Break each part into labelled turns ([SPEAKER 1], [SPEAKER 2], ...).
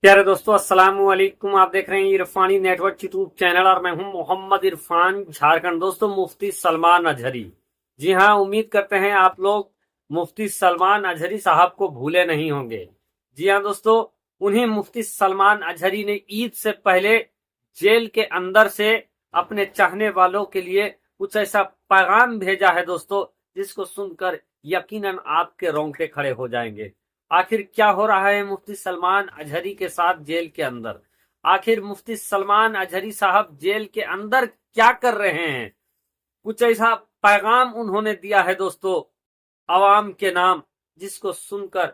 [SPEAKER 1] प्यारे दोस्तों, अस्सलाम वालेकुम। आप देख रहे हैं इरफानी नेटवर्क यूट्यूब चैनल और मैं हूं मोहम्मद इरफान, झारखंड। दोस्तों, मुफ्ती सलमान अजहरी, जी हां, उम्मीद करते हैं आप लोग मुफ्ती सलमान अजहरी साहब को भूले नहीं होंगे। जी हां दोस्तों, उन्हीं मुफ्ती सलमान अजहरी ने ईद से पहले जेल के अंदर से अपने चाहने वालों के लिए कुछ ऐसा पैगाम भेजा है दोस्तों, जिसको सुनकर यकीनन आपके रोंगटे खड़े हो जाएंगे। आखिर क्या हो रहा है मुफ्ती सलमान अजहरी के साथ जेल के अंदर? आखिर मुफ्ती सलमान अजहरी साहब जेल के अंदर क्या कर रहे हैं? कुछ ऐसा पैगाम उन्होंने दिया है दोस्तों अवाम के नाम, जिसको सुनकर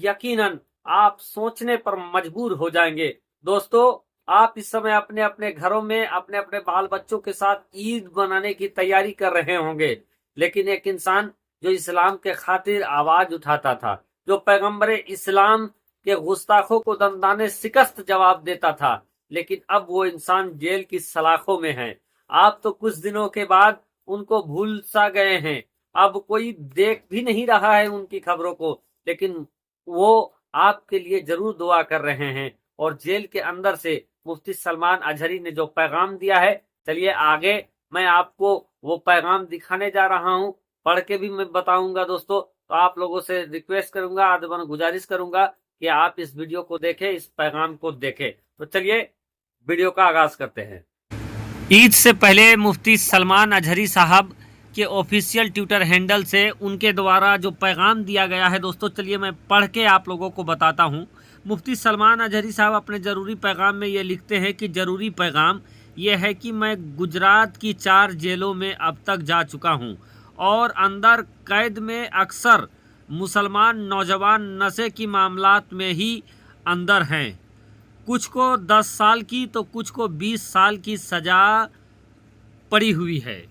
[SPEAKER 1] यकीनन आप सोचने पर मजबूर हो जाएंगे। दोस्तों, आप इस समय अपने अपने घरों में अपने अपने बाल बच्चों के साथ ईद मनाने की तैयारी कर रहे होंगे, लेकिन एक इंसान जो इस्लाम के खातिर आवाज उठाता था, जो पैगंबर इस्लाम के गुस्ताखों को दंदाने शिकस्त जवाब देता था, लेकिन अब वो इंसान जेल की सलाखों में है। आप तो कुछ दिनों के बाद उनको भूल सा गए हैं, अब कोई देख भी नहीं रहा है उनकी खबरों को, लेकिन वो आपके लिए जरूर दुआ कर रहे हैं। और जेल के अंदर से मुफ्ती सलमान अजहरी ने जो पैगाम दिया है, चलिए आगे मैं आपको वो पैगाम दिखाने जा रहा हूं, पढ़ के भी मैं बताऊंगा दोस्तों। तो आप लोगों से रिक्वेस्ट करूंगा, आदमन गुजारिश करूंगा कि आप इस वीडियो को देखें, इस पैगाम को देखें। तो चलिए वीडियो का आगाज करते हैं। ईद से पहले मुफ्ती सलमान अजहरी साहब के ऑफिशियल ट्विटर हैंडल से उनके द्वारा जो पैगाम दिया गया है दोस्तों, चलिए मैं पढ़ के आप लोगों को बताता हूं। मुफ्ती सलमान अजहरी साहब अपने ज़रूरी पैगाम में ये लिखते हैं कि ज़रूरी पैगाम ये है कि मैं गुजरात की 4 जेलों में अब तक जा चुका हूं और अंदर कैद में अक्सर मुसलमान नौजवान नशे की मामलात में ही अंदर हैं। कुछ को 10 साल की तो कुछ को 20 साल की सज़ा पड़ी हुई है।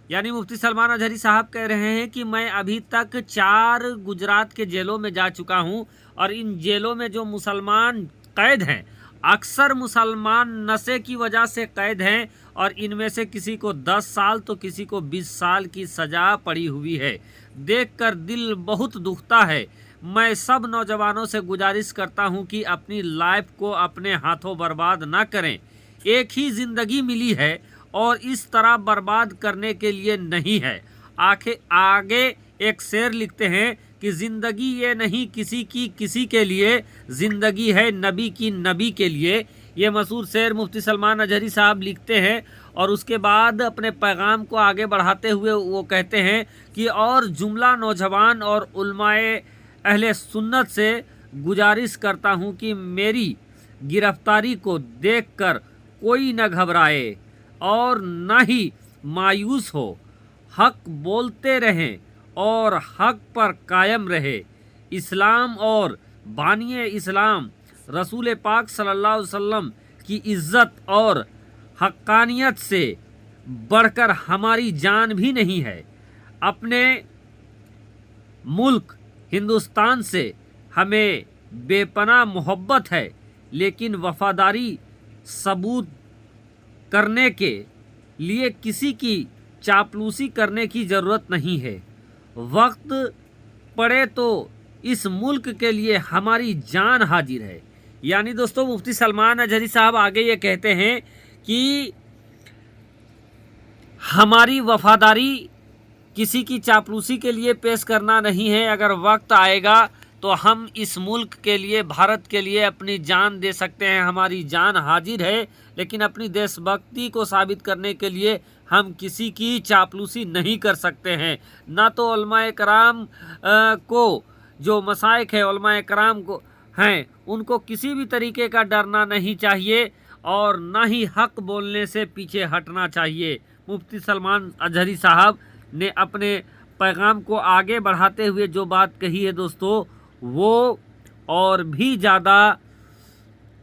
[SPEAKER 1] यानी मुफ्ती सलमान अजहरी साहब कह रहे हैं कि मैं अभी तक 4 गुजरात के जेलों में जा चुका हूं और इन जेलों में जो मुसलमान कैद हैं, अक्सर मुसलमान नशे की वजह से कैद हैं और इनमें से किसी को 10 साल तो किसी को 20 साल की सज़ा पड़ी हुई है। देखकर दिल बहुत दुखता है। मैं सब नौजवानों से गुजारिश करता हूं कि अपनी लाइफ को अपने हाथों बर्बाद ना करें। एक ही ज़िंदगी मिली है और इस तरह बर्बाद करने के लिए नहीं है। आगे एक शेर लिखते हैं कि ज़िंदगी ये नहीं किसी की किसी के लिए, ज़िंदगी है नबी की नबी के लिए। ये मशहूर शेर मुफ्ती सलमान अजहरी साहब लिखते हैं और उसके बाद अपने पैगाम को आगे बढ़ाते हुए वो कहते हैं कि और जुमला नौजवान और उलमाए अहले सुन्नत से गुजारिश करता हूँ कि मेरी गिरफ्तारी को देखकर कोई न घबराए और न ही मायूस हो। हक बोलते रहें और हक पर कायम रहे। इस्लाम और बानिए इस्लाम रसूल पाक सल्लल्लाहु अलैहि वसल्लम की इज़्ज़त और हक्कानियत से बढ़कर हमारी जान भी नहीं है। अपने मुल्क हिंदुस्तान से हमें बेपनाह मोहब्बत है, लेकिन वफादारी सबूत करने के लिए किसी की चापलूसी करने की ज़रूरत नहीं है। वक्त पड़े तो इस मुल्क के लिए हमारी जान हाजिर है। यानी दोस्तों, मुफ्ती सलमान अजहरी साहब आगे ये कहते हैं कि हमारी वफादारी किसी की चापलूसी के लिए पेश करना नहीं है। अगर वक्त आएगा तो हम इस मुल्क के लिए, भारत के लिए अपनी जान दे सकते हैं। हमारी जान हाजिर है, लेकिन अपनी देशभक्ति को साबित करने के लिए हम किसी की चापलूसी नहीं कर सकते हैं। ना तो उलमाए कराम को जो मसाइक है, उलमाए कराम को हैं, उनको किसी भी तरीके का डरना नहीं चाहिए और ना ही हक बोलने से पीछे हटना चाहिए। मुफ्ती सलमान अजहरी साहब ने अपने पैगाम को आगे बढ़ाते हुए जो बात कही है दोस्तों, वो और भी ज़्यादा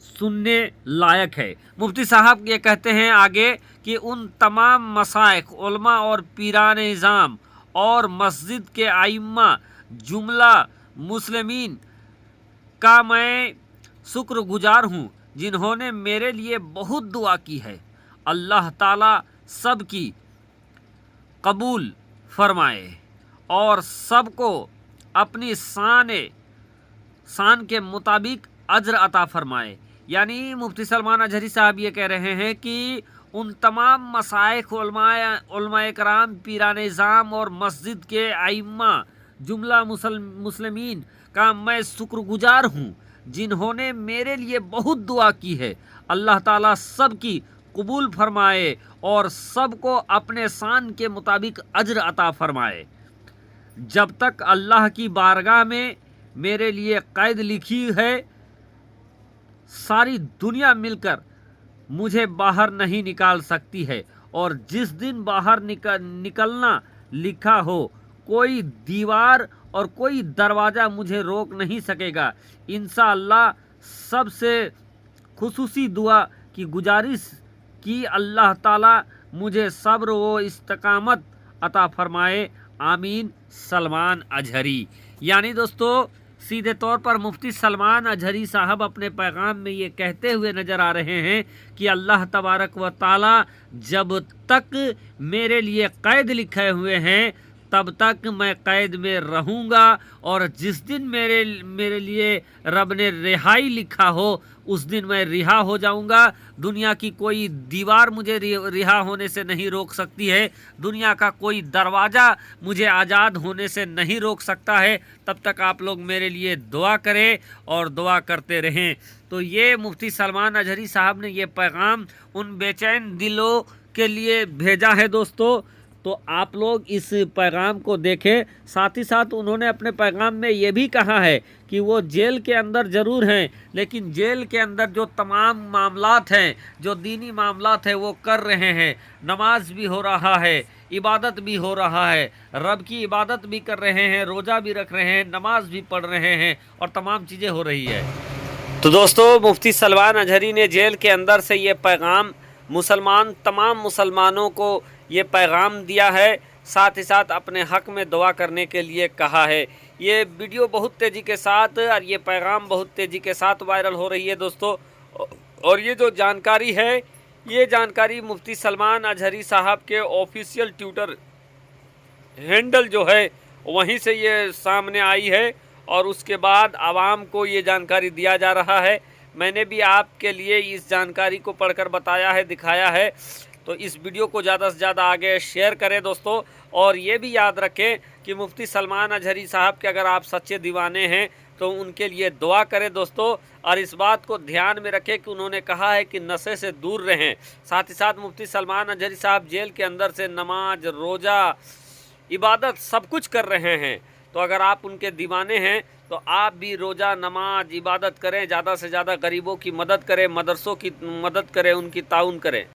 [SPEAKER 1] सुनने लायक है। मुफ्ती साहब ये कहते हैं आगे कि उन तमाम मसाइक, उलमा और पीरान निज़ाम और मस्जिद के आइम्मा जुमला मुस्लिमीन का मैं शुक्रगुजार हूँ, जिन्होंने मेरे लिए बहुत दुआ की है। अल्लाह ताला सब की कबूल फरमाए और सबको अपनी शान के मुताबिक अज्र अता फरमाए। यानी मुफ्ती सलमान अजहरी साहब ये कह रहे हैं कि उन तमाम मसाइख उलमाए कराम पीरान निज़ाम और मस्जिद के आइम्मा जुमला मुसलमीन का मैं शुक्रगुजार हूँ जिन्होंने मेरे लिए बहुत दुआ की है। अल्लाह ताला सब की कबूल फरमाए और सबको अपने शान के मुताबिक अज्र अता फरमाए। जब तक अल्लाह की बारगाह में मेरे लिए कैद लिखी है, सारी दुनिया मिलकर मुझे बाहर नहीं निकाल सकती है, और जिस दिन बाहर निकलना लिखा हो, कोई दीवार और कोई दरवाज़ा मुझे रोक नहीं सकेगा। इंशाअल्लाह सबसे खुसूसी दुआ की गुजारिश कि अल्लाह ताला मुझे सब्र व इस्तकामत अता फरमाए, आमीन। सलमान अजहरी। यानी दोस्तों सीधे तौर पर मुफ्ती सलमान अजहरी साहब अपने पैगाम में ये कहते हुए नज़र आ रहे हैं कि अल्लाह तबारक व ताला जब तक मेरे लिए कैद लिखे हुए हैं तब तक मैं कैद में रहूँगा, और जिस दिन मेरे लिए रब ने रिहाई लिखा हो उस दिन मैं रिहा हो जाऊँगा। दुनिया की कोई दीवार मुझे रिहा होने से नहीं रोक सकती है, दुनिया का कोई दरवाज़ा मुझे आज़ाद होने से नहीं रोक सकता है। तब तक आप लोग मेरे लिए दुआ करें और दुआ करते रहें। तो ये मुफ्ती सलमान अजहरी साहब ने ये पैगाम उन बेचैन दिलों के लिए भेजा है दोस्तों। तो आप लोग इस पैगाम को देखें। साथ ही साथ उन्होंने अपने पैगाम में ये भी कहा है कि वो जेल के अंदर ज़रूर हैं, लेकिन जेल के अंदर जो तमाम मामलात हैं, जो दीनी मामलात हैं, वो कर रहे हैं। नमाज भी हो रहा है, इबादत भी हो रहा है, रब की इबादत भी कर रहे हैं, रोज़ा भी रख रहे हैं, नमाज भी पढ़ रहे हैं, और तमाम चीज़ें हो रही है। तो दोस्तों मुफ्ती सलमान अजहरी ने जेल के अंदर से ये पैगाम तमाम मुसलमानों को ये पैगाम दिया है, साथ ही साथ अपने हक़ में दुआ करने के लिए कहा है। ये वीडियो बहुत तेज़ी के साथ और ये पैगाम बहुत तेज़ी के साथ वायरल हो रही है दोस्तों। और ये जो जानकारी है, ये जानकारी मुफ्ती सलमान अजहरी साहब के ऑफिशियल ट्विटर हैंडल जो है वहीं से ये सामने आई है, और उसके बाद आवाम को ये जानकारी दिया जा रहा है। मैंने भी आपके लिए इस जानकारी को पढ़कर बताया है, दिखाया है। तो इस वीडियो को ज़्यादा से ज़्यादा आगे शेयर करें दोस्तों। और ये भी याद रखें कि मुफ्ती सलमान अजहरी साहब के अगर आप सच्चे दीवाने हैं तो उनके लिए दुआ करें दोस्तों। और इस बात को ध्यान में रखें कि उन्होंने कहा है कि नशे से दूर रहें। साथ ही साथ मुफ्ती सलमान अजहरी साहब जेल के अंदर से नमाज, रोज़ा, इबादत सब कुछ कर रहे हैं। तो अगर आप उनके दीवाने हैं तो आप भी रोज़ा, नमाज, इबादत करें, ज़्यादा से ज़्यादा गरीबों की मदद करें, मदरसों की मदद करें, उनकी ताउन करें।